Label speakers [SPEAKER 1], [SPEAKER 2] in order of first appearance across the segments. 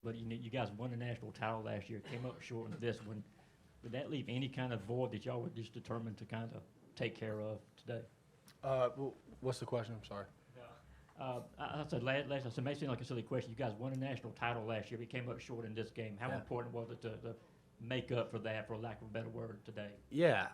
[SPEAKER 1] But you guys won the national title last year, came up short in this one. Would that leave any kind of void that y'all were just determined to kind of take care of today?
[SPEAKER 2] Well, what's the question? I'm sorry.
[SPEAKER 1] I said last, I said, may seem like a silly question. You guys won a national title last year, but came up short in this game. How
[SPEAKER 2] Yeah.
[SPEAKER 1] important was it to make up for that, for lack of a better word, today?
[SPEAKER 2] Yeah,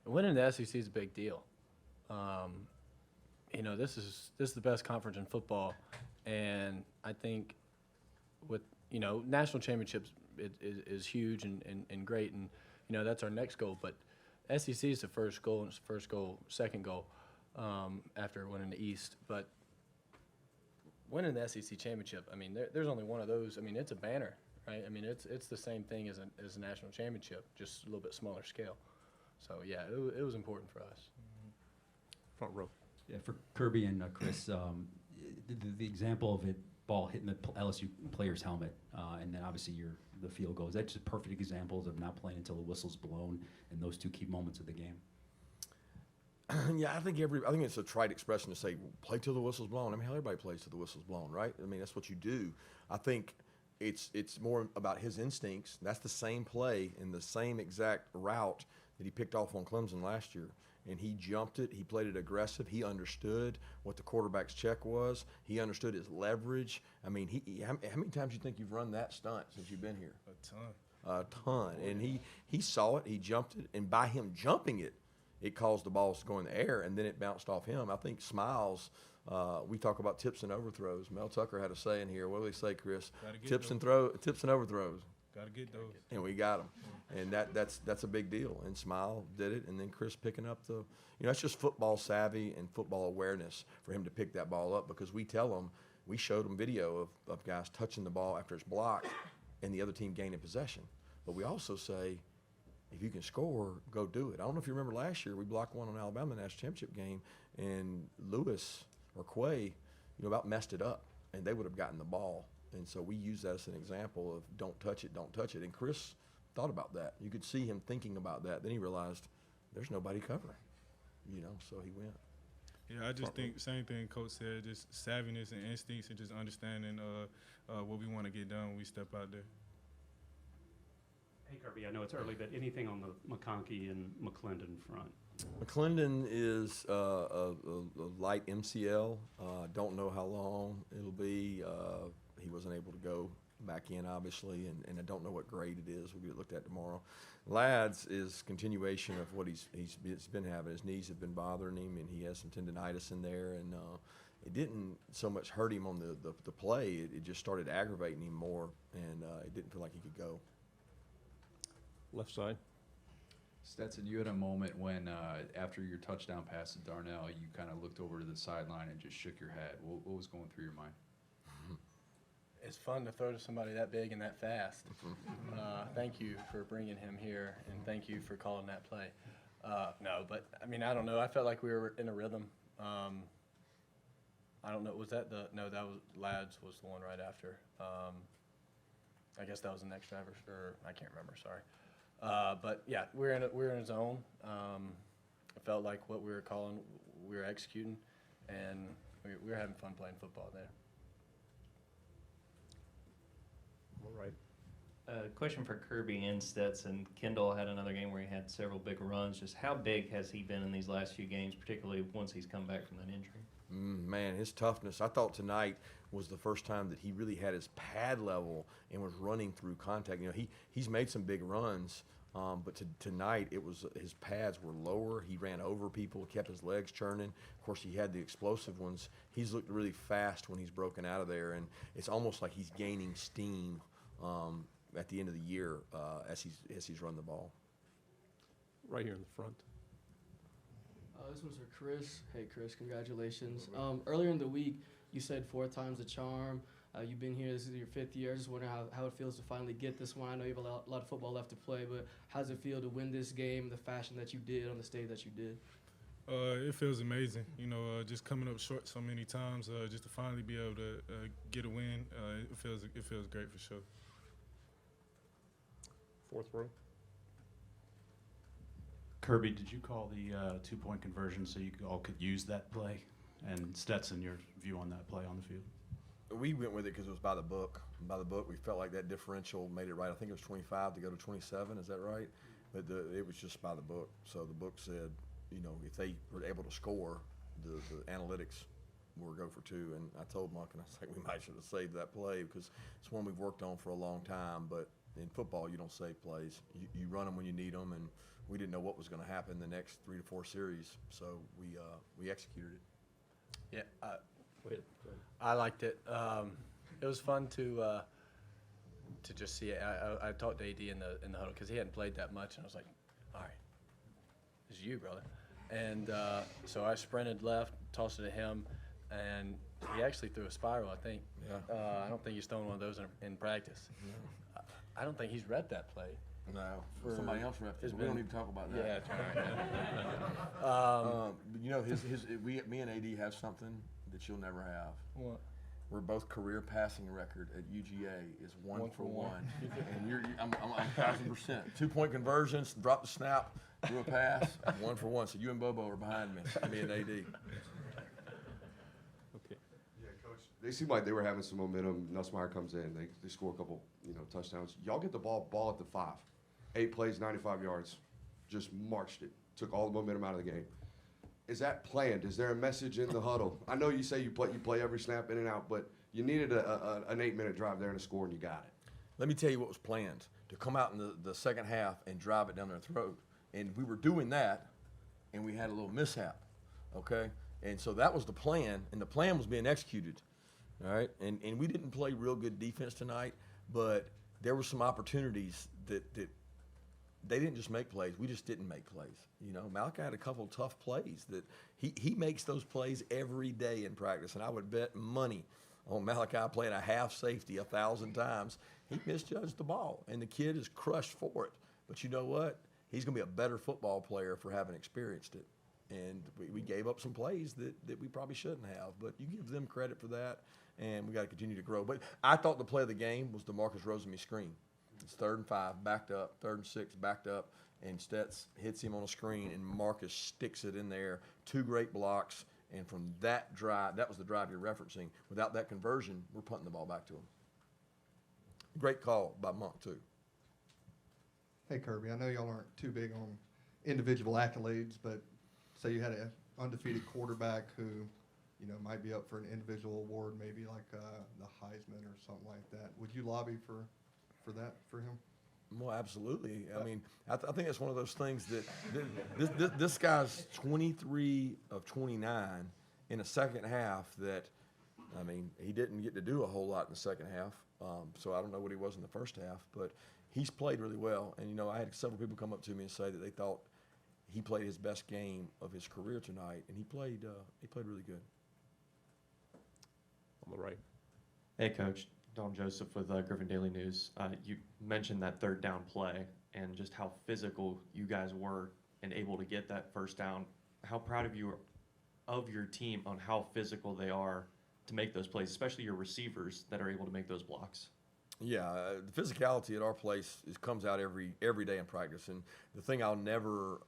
[SPEAKER 2] winning the SEC is a big deal. This is the best conference in football, and I think with national championships is huge and great, and that's our next goal. But SEC is the first goal, and it's the first goal, second goal after winning the East. But winning the SEC championship, I mean, there's only one of those. I mean, it's a banner, right? I mean, it's the same thing as a national championship, just a little bit smaller scale. So yeah, it was important for us.
[SPEAKER 3] Front row.
[SPEAKER 4] Yeah, for Kirby and Chris, the example of it ball hitting the LSU player's helmet, and then obviously the field goal. Is that just perfect examples of not playing until the whistle's blown in those two key moments of the game?
[SPEAKER 5] Yeah, I think it's a trite expression to say play till the whistle's blown. I mean, hell, everybody plays till the whistle's blown, right? I mean, that's what you do. I think it's more about his instincts. That's the same play and the same exact route that he picked off on Clemson last year. And he jumped it. He played it aggressive. He understood what the quarterback's check was. He understood his leverage. I mean, how many times do you think you've run that stunt since you've been here?
[SPEAKER 3] A ton.
[SPEAKER 5] And he saw it. He jumped it. And by him jumping it, it caused the balls to go in the air, and then it bounced off him. I think Smiles, we talk about tips and overthrows. Mel Tucker had a saying here. What do they say, Chris? Tips and overthrows.
[SPEAKER 3] Got to get those.
[SPEAKER 5] And we got them. And that's a big deal. And Smile did it, and then Chris picking up that's just football savvy and football awareness for him to pick that ball up, because we showed him video of guys touching the ball after it's blocked and the other team gaining possession. But we also say, if you can score, go do it. I don't know if you remember last year, we blocked one on Alabama in the national championship game, and Lewis or Quay, about messed it up, and they would have gotten the ball. And so we use that as an example of don't touch it. And Chris thought about that. You could see him thinking about that. Then he realized there's nobody covering, so he went.
[SPEAKER 3] Yeah, I just think same thing Coach said, just savviness and instincts and just understanding what we want to get done when we step out there.
[SPEAKER 6] Hey, Kirby, I know it's early, but anything on the McConkey and McClendon front?
[SPEAKER 5] McClendon is a light MCL. Don't know how long it'll be. He wasn't able to go back in, obviously, and I don't know what grade it is. We'll get it looked at tomorrow. Lads is continuation of what he's been having. His knees have been bothering him, and he has some tendonitis in there, and it didn't so much hurt him on the play. It just started aggravating him more, and it didn't feel like he could go.
[SPEAKER 3] Left side.
[SPEAKER 4] Stetson, you had a moment when, after your touchdown pass to Darnell, you kind of looked over to the sideline and just shook your head. What was going through your mind?
[SPEAKER 2] It's fun to throw to somebody that big and that fast. Thank you for bringing him here, and thank you for calling that play. No, but I mean, I don't know. I felt like we were in a rhythm. I don't know. Was that no? That was Lads was the one right after. I guess that was the next driver, or I can't remember. Sorry. But yeah, we're in a zone. It felt like what we were calling, we were executing, and we were having fun playing football there.
[SPEAKER 3] All right.
[SPEAKER 7] Question for Kirby and Stetson. Kendall had another game where he had several big runs. Just how big has he been in these last few games, particularly once he's come back from that injury?
[SPEAKER 5] Man, his toughness. I thought tonight was the first time that he really had his pad level and was running through contact. He's made some big runs, but tonight it was his pads were lower. He ran over people, kept his legs churning. Of course, he had the explosive ones. He's looked really fast when he's broken out of there, and it's almost like he's gaining steam at the end of the year as he's run the ball.
[SPEAKER 3] Right here in the front.
[SPEAKER 8] This one's for Chris. Hey, Chris, congratulations. Earlier in the week, you said 4 times the charm. You've been here. This is your 5th year. I just wondering how it feels to finally get this one. I know you have a lot of football left to play, but how does it feel to win this game the fashion that you did on the stage that you did?
[SPEAKER 3] It feels amazing. Just coming up short so many times, just to finally be able to get a win, it feels great for sure. Fourth row.
[SPEAKER 6] Kirby, did you call the 2-point conversion so you all could use that play? And Stetson, your view on that play on the field?
[SPEAKER 5] we went with it because it was by the book. By the book, we felt like that differential made it right. I think it was 25 to go to 27. Is that right? But it was just by the book. So the book said, you know, if they were able to score, the analytics were go for 2. And I told Monk, and I was like, we might should have saved that play because it's one we've worked on for a long time. But in football, you don't save plays. You run them when you need them, and we didn't know what was going to happen the next 3 to 4 series. So we executed it.
[SPEAKER 2] Yeah, I liked it. It was fun to just see it. I talked to AD in the huddle because he hadn't played that much, and I was like, all right, this is you, brother. And so I sprinted left, tossed it to him, and he actually threw a spiral, I think.
[SPEAKER 5] Yeah.
[SPEAKER 2] I don't think he's thrown one of those in practice. I don't think he's read that play.
[SPEAKER 5] No,
[SPEAKER 2] For-
[SPEAKER 5] somebody else repped it.
[SPEAKER 2] it's
[SPEAKER 5] We don't
[SPEAKER 2] been-
[SPEAKER 5] need to talk about that.
[SPEAKER 2] Yeah, it's all right.
[SPEAKER 5] You know, me and AD have something that you'll never have.
[SPEAKER 2] What?
[SPEAKER 5] We're both career passing record at UGA is one for one, and I'm 1,000%. 2-point conversions, drop the snap, do a pass, 1 for 1. So you and Bobo are behind me and AD.
[SPEAKER 9] Yeah, Coach. They seem like they were having some momentum. Nussmeier comes in. They score a couple, touchdowns. Y'all get the ball at the 5. 8 plays, 95 yards. Just marched it. Took all the momentum out of the game. Is that planned? Is there a message in the huddle? I know you say you play every snap in and out, but you needed an 8-minute drive there and a score, and you got it.
[SPEAKER 5] Let me tell you what was planned, to come out in the second half and drive it down their throat. And we were doing that, and we had a little mishap, okay? And so that was the plan, and the plan was being executed, all right? And we didn't play real good defense tonight, but there were some opportunities that they didn't just make plays. We just didn't make plays. You know, Malachi had a couple of tough plays that he makes those plays every day in practice, and I would bet money on Malachi playing a half safety 1,000 times. He misjudged the ball, and the kid is crushed for it. But you know what? He's going to be a better football player for having experienced it. And we gave up some plays that we probably shouldn't have. But you give them credit for that, and we got to continue to grow. But I thought the play of the game was the Marcus Rosemy screen. It's 3rd and 5, backed up, 3rd and 6, backed up, and Stetson hits him on a screen, and Marcus sticks it in there. 2 great blocks, and from that drive, that was the drive you're referencing. Without that conversion, we're punting the ball back to him. Great call by Monk, too.
[SPEAKER 10] Hey, Kirby, I know y'all aren't too big on individual accolades, but say you had an undefeated quarterback who, might be up for an individual award, maybe like the Heisman or something like that. Would you lobby for that for him?
[SPEAKER 5] Well, absolutely. I mean, I think it's one of those things that this guy's 23 of 29 in a second half that, I mean, he didn't get to do a whole lot in the second half. So I don't know what he was in the first half, but he's played really well. And, I had several people come up to me and say that they thought he played his best game of his career tonight, and he played really good.
[SPEAKER 11] On the right.
[SPEAKER 12] Hey, Coach. Don Joseph with Griffin Daily News. You mentioned that 3rd down play and just how physical you guys were and able to get that first down. How proud of your team on how physical they are to make those plays, especially your receivers that are able to make those blocks.
[SPEAKER 5] Yeah, the physicality at our place comes out every day in practice. And the thing I'll never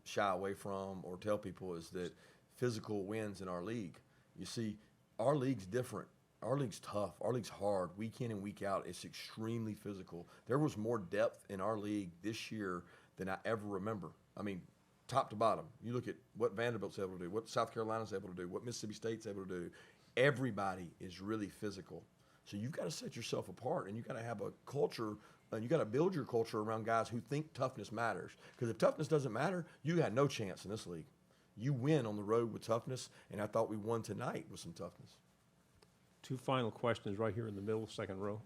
[SPEAKER 5] shy away from or tell people is that physical wins in our league. You see, our league's different. Our league's tough. Our league's hard. Week in and week out, it's extremely physical. There was more depth in our league this year than I ever remember. I mean, top to bottom. You look at what Vanderbilt's able to do, what South Carolina's able to do, what Mississippi State's able to do. Everybody is really physical. So you've got to set yourself apart, and you've got to have a culture, and you've got to build your culture around guys who think toughness matters. Because if toughness doesn't matter, you got no chance in this league. You win on the road with toughness, and I thought we won tonight with some toughness.
[SPEAKER 11] 2 final questions right here in the middle, second row.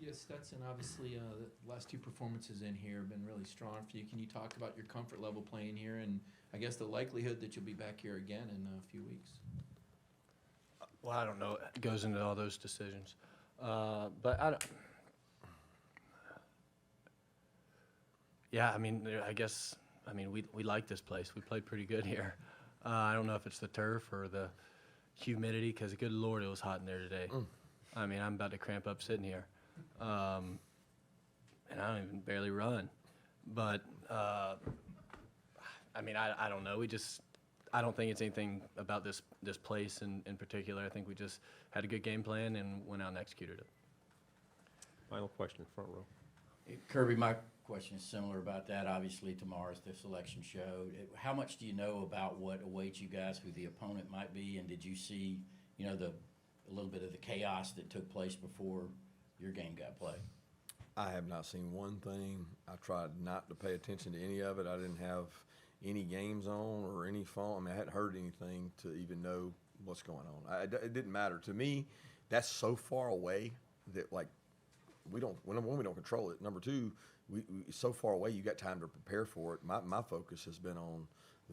[SPEAKER 13] Yes, Stetson, obviously the last 2 performances in here have been really strong for you. Can you talk about your comfort level playing here and I guess the likelihood that you'll be back here again in a few weeks?
[SPEAKER 2] Well, I don't know. It goes into all those decisions. But I don't. Yeah, I mean, we like this place. We played pretty good here. I don't know if it's the turf or the humidity, because good Lord, it was hot in there today. I mean, I'm about to cramp up sitting here. And I don't even barely run. But, I don't know. I don't think it's anything about this place in particular. I think we just had a good game plan and went out and executed it.
[SPEAKER 11] Final question, front row.
[SPEAKER 14] Kirby, my question is similar about that. Obviously, tomorrow's the selection show. How much do you know about what awaits you guys, who the opponent might be, and did you see, a little bit of the chaos that took place before your game got played?
[SPEAKER 5] I have not seen one thing. I tried not to pay attention to any of it. I didn't have any games on or any phone. I mean, I hadn't heard anything to even know what's going on. It didn't matter to me. That's so far away that we don't control it. Number two, we so far away. You got time to prepare for it. My focus has been on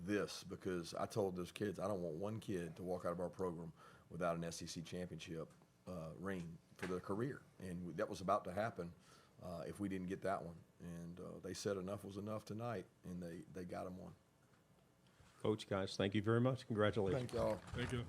[SPEAKER 5] this because I told those kids I don't want one kid to walk out of our program without an SEC championship ring for their career, and that was about to happen if we didn't get that one. And they said enough was enough tonight, and they got them one.
[SPEAKER 11] Coach, guys, thank you very much. Congratulations.
[SPEAKER 5] Thank y'all.
[SPEAKER 3] Thank you.